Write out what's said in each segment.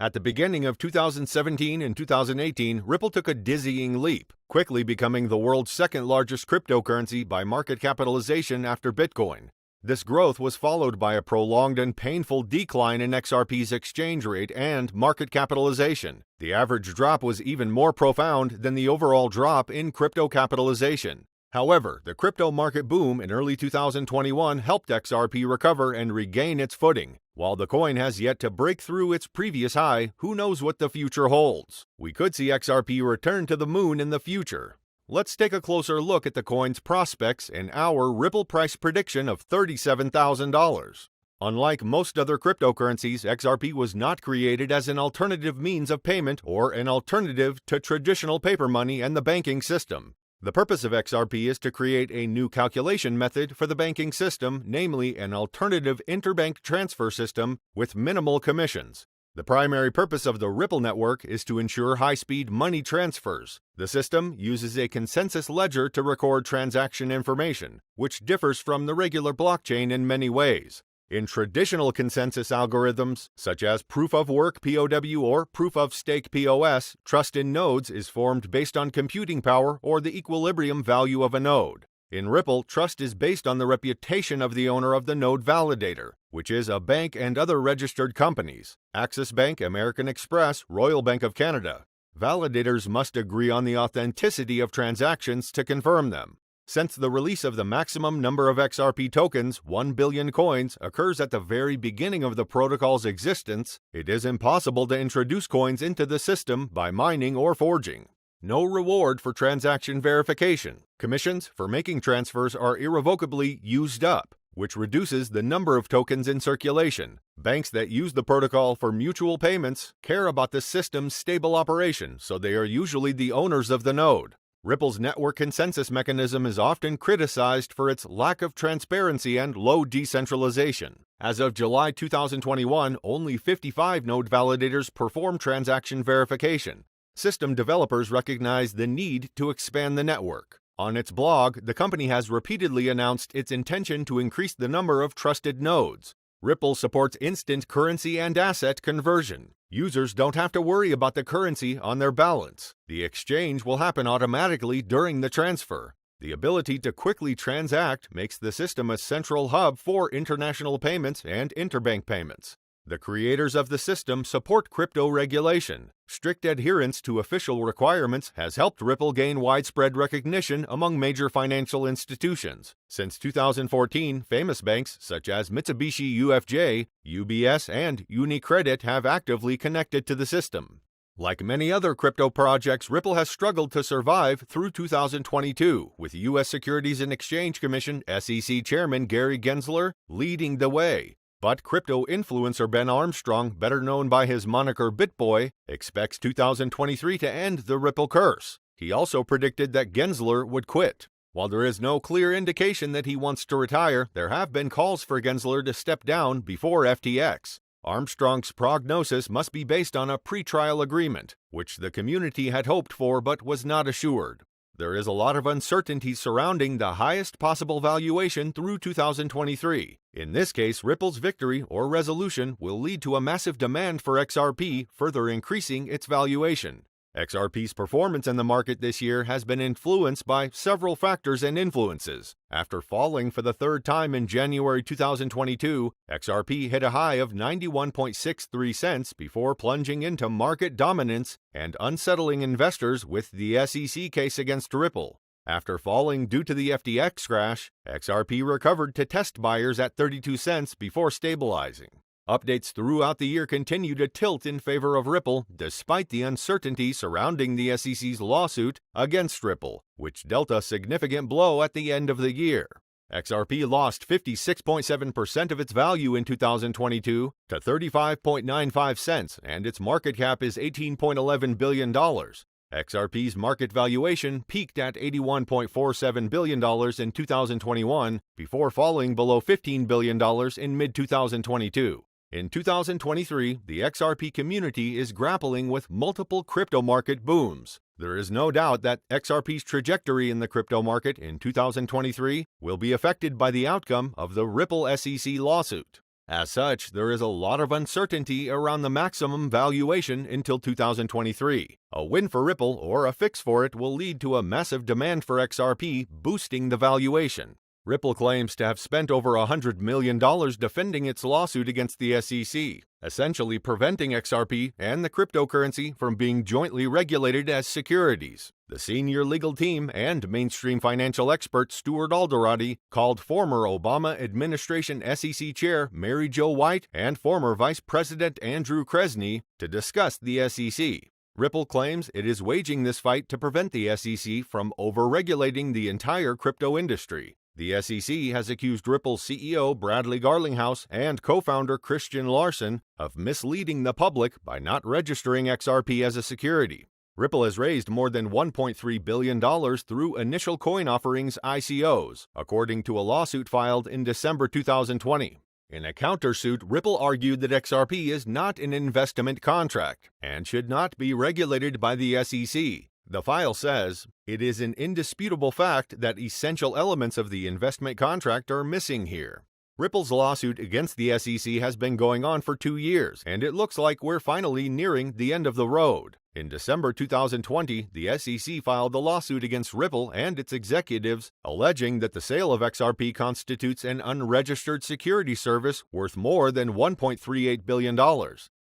At the beginning of 2017 and 2018, Ripple took a dizzying leap, quickly becoming the world's second largest cryptocurrency by market capitalization after Bitcoin. This growth was followed by a prolonged and painful decline in XRP's exchange rate and market capitalization. The average drop was even more profound than the overall drop in crypto capitalization. However, the crypto market boom in early 2021 helped XRP recover and regain its footing. While the coin has yet to break through its previous high, who knows what the future holds? We could see XRP return to the moon in the future. Let's take a closer look at the coin's prospects and our Ripple price prediction of $37,000. Unlike most other cryptocurrencies, XRP was not created as an alternative means of payment or an alternative to traditional paper money and the banking system. The purpose of XRP is to create a new calculation method for the banking system, namely an alternative interbank transfer system with minimal commissions. The primary purpose of the Ripple network is to ensure high-speed money transfers. The system uses a consensus ledger to record transaction information, which differs from the regular blockchain in many ways. In traditional consensus algorithms, such as proof-of-work (POW) or proof-of-stake (POS), trust in nodes is formed based on computing power or the equilibrium value of a node. In Ripple, trust is based on the reputation of the owner of the node validator, which is a bank and other registered companies, Axis Bank, American Express, Royal Bank of Canada. Validators must agree on the authenticity of transactions to confirm them. Since the release of the maximum number of XRP tokens, 1 billion coins, occurs at the very beginning of the protocol's existence, it is impossible to introduce coins into the system by mining or forging. No reward for transaction verification. Commissions for making transfers are irrevocably used up, which reduces the number of tokens in circulation. Banks that use the protocol for mutual payments care about the system's stable operation, so they are usually the owners of the node. Ripple's network consensus mechanism is often criticized for its lack of transparency and low decentralization. As of July 2021, only 55 node validators perform transaction verification. System developers recognize the need to expand the network. On its blog, the company has repeatedly announced its intention to increase the number of trusted nodes. Ripple supports instant currency and asset conversion. Users don't have to worry about the currency on their balance. The exchange will happen automatically during the transfer. The ability to quickly transact makes the system a central hub for international payments and interbank payments. The creators of the system support crypto regulation. Strict adherence to official requirements has helped Ripple gain widespread recognition among major financial institutions. Since 2014, famous banks such as Mitsubishi UFJ, UBS, and UniCredit have actively connected to the system. Like many other crypto projects, Ripple has struggled to survive through 2022, with U.S. Securities and Exchange Commission (SEC) Chairman Gary Gensler leading the way. But crypto influencer Ben Armstrong, better known by his moniker BitBoy, expects 2023 to end the Ripple curse. He also predicted that Gensler would quit. While there is no clear indication that he wants to retire, there have been calls for Gensler to step down before FTX. Armstrong's prognosis must be based on a pretrial agreement, which the community had hoped for but was not assured. There is a lot of uncertainty surrounding the highest possible valuation through 2023. In this case, Ripple's victory or resolution will lead to a massive demand for XRP, further increasing its valuation. XRP's performance in the market this year has been influenced by several factors and influences. After falling for the third time in January 2022, XRP hit a high of 91.63 cents before plunging into market dominance and unsettling investors with the SEC case against Ripple. After falling due to the FTX crash, XRP recovered to test buyers at 32 cents before stabilizing. Updates throughout the year continue to tilt in favor of Ripple, despite the uncertainty surrounding the SEC's lawsuit against Ripple, which dealt a significant blow at the end of the year. XRP lost 56.7% of its value in 2022 to 35.95 cents, and its market cap is $18.11 billion. XRP's market valuation peaked at $81.47 billion in 2021 before falling below $15 billion in mid-2022. In 2023, the XRP community is grappling with multiple crypto market booms. There is no doubt that XRP's trajectory in the crypto market in 2023 will be affected by the outcome of the Ripple SEC lawsuit. As such, there is a lot of uncertainty around the maximum valuation until 2023. A win for Ripple or a fix for it will lead to a massive demand for XRP, boosting the valuation. Ripple claims to have spent over $100 million defending its lawsuit against the SEC, essentially preventing XRP and the cryptocurrency from being jointly regulated as securities. The senior legal team and mainstream financial expert Stuart Alderoty called former Obama administration SEC Chair Mary Jo White and former Vice President Andrew Kresny to discuss the SEC. Ripple claims it is waging this fight to prevent the SEC from over-regulating the entire crypto industry. The SEC has accused Ripple's CEO Bradley Garlinghouse and co-founder Christian Larson of misleading the public by not registering XRP as a security. Ripple has raised more than $1.3 billion through initial coin offerings ICOs, according to a lawsuit filed in December 2020. In a countersuit, Ripple argued that XRP is not an investment contract and should not be regulated by the SEC. The file says, "It is an indisputable fact that essential elements of the investment contract are missing here." Ripple's lawsuit against the SEC has been going on for 2 years, and it looks like we're finally nearing the end of the road. In December 2020, the SEC filed a lawsuit against Ripple and its executives, alleging that the sale of XRP constitutes an unregistered security service worth more than $1.38 billion.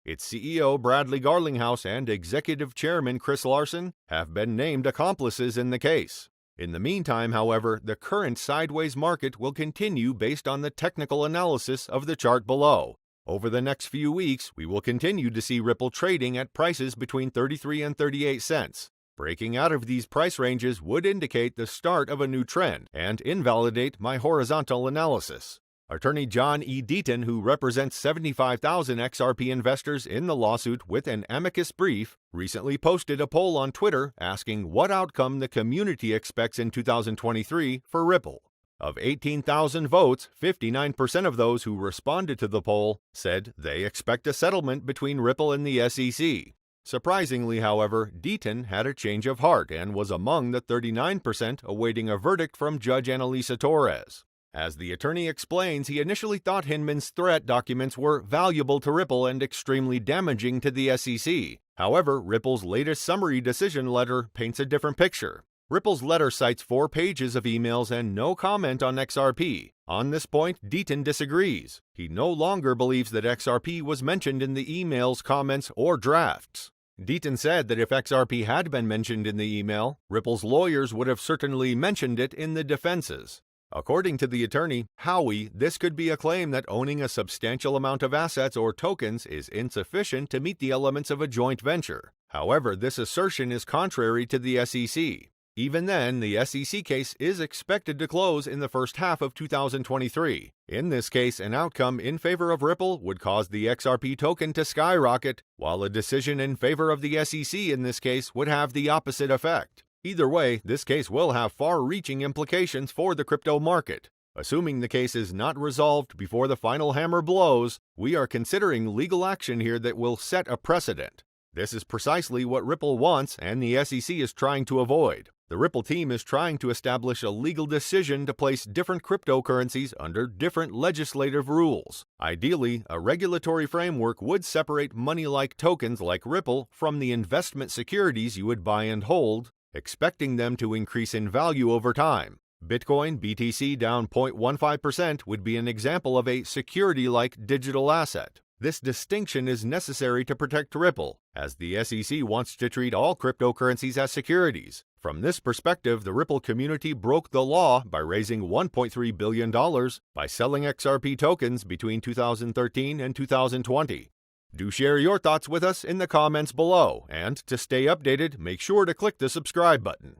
Its CEO Bradley Garlinghouse and Executive Chairman Chris Larson have been named accomplices in the case. In the meantime, however, the current sideways market will continue based on the technical analysis of the chart below. Over the next few weeks, we will continue to see Ripple trading at prices between 33 and 38 cents. Breaking out of these price ranges would indicate the start of a new trend and invalidate my horizontal analysis. Attorney John E. Deaton, who represents 75,000 XRP investors in the lawsuit with an amicus brief, recently posted a poll on Twitter asking what outcome the community expects in 2023 for Ripple. Of 18,000 votes, 59% of those who responded to the poll said they expect a settlement between Ripple and the SEC. Surprisingly, however, Deaton had a change of heart and was among the 39% awaiting a verdict from Judge Annalisa Torres. As the attorney explains, he initially thought Hinman's threat documents were valuable to Ripple and extremely damaging to the SEC. However, Ripple's latest summary decision letter paints a different picture. Ripple's letter cites 4 pages of emails and no comment on XRP. On this point, Deaton disagrees. He no longer believes that XRP was mentioned in the emails, comments, or drafts. Deaton said that if XRP had been mentioned in the email, Ripple's lawyers would have certainly mentioned it in the defenses. According to the attorney, Howie, this could be a claim that owning a substantial amount of assets or tokens is insufficient to meet the elements of a joint venture. However, this assertion is contrary to the SEC. Even then, the SEC case is expected to close in the first half of 2023. In this case, an outcome in favor of Ripple would cause the XRP token to skyrocket, while a decision in favor of the SEC in this case would have the opposite effect. Either way, this case will have far-reaching implications for the crypto market. Assuming the case is not resolved before the final hammer blows, we are considering legal action here that will set a precedent. This is precisely what Ripple wants and the SEC is trying to avoid. The Ripple team is trying to establish a legal decision to place different cryptocurrencies under different legislative rules. Ideally, a regulatory framework would separate money-like tokens like Ripple from the investment securities you would buy and hold, expecting them to increase in value over time. Bitcoin BTC down 0.15% would be an example of a security-like digital asset. This distinction is necessary to protect Ripple, as the SEC wants to treat all cryptocurrencies as securities. From this perspective, the Ripple community broke the law by raising $1.3 billion by selling XRP tokens between 2013 and 2020. Do share your thoughts with us in the comments below, and to stay updated, make sure to click the subscribe button.